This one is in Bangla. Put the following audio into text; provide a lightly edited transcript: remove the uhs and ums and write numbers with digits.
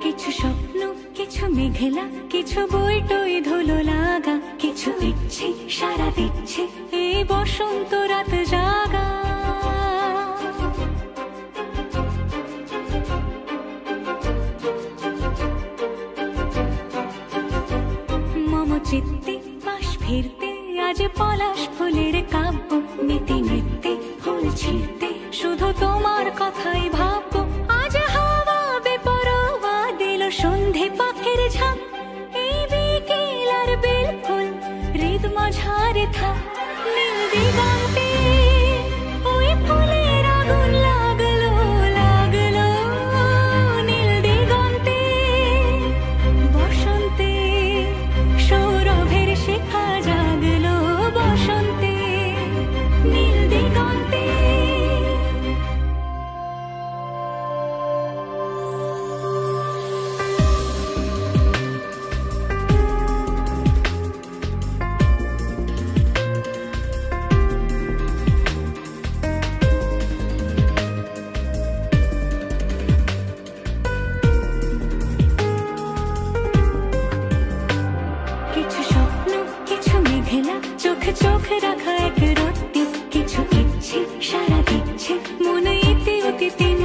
কিছু স্বপ্ন, কিছু মেঘলা, কিছু বই টই ধুলো লাগা, কিছু ইচ্ছে সারা দিচ্ছে এই বসন্ত রাত জাগা। মম চিত্তে পাশ ফিরতে আজ পলাশ ফুলের কাব্য, নীতি নৃত্যে ফুল ছিঁড়তে শুধু তোমার কথাই ভাববো। আজ হাওয়া বেপরোয়া দিল সন্ধে পাখির ঝাঁক, এই বিকেল আর বেল ফুল হৃদ মাঝারে থাক। নীল দিগন্তে ওই ফুলের আগুন লাগলো লাগলো, নীল দিগন্তে বসন্তে সৌরভের শিখা জাগলো, বসন্তে নীল দিগন্তে। কিছু স্বপ্ন, কিছু মেঘলা, চোখে চোখে রাখা এক রত্তি, কিছু ইচ্ছে সারা দিচ্ছে মনে ইতি অতি তিন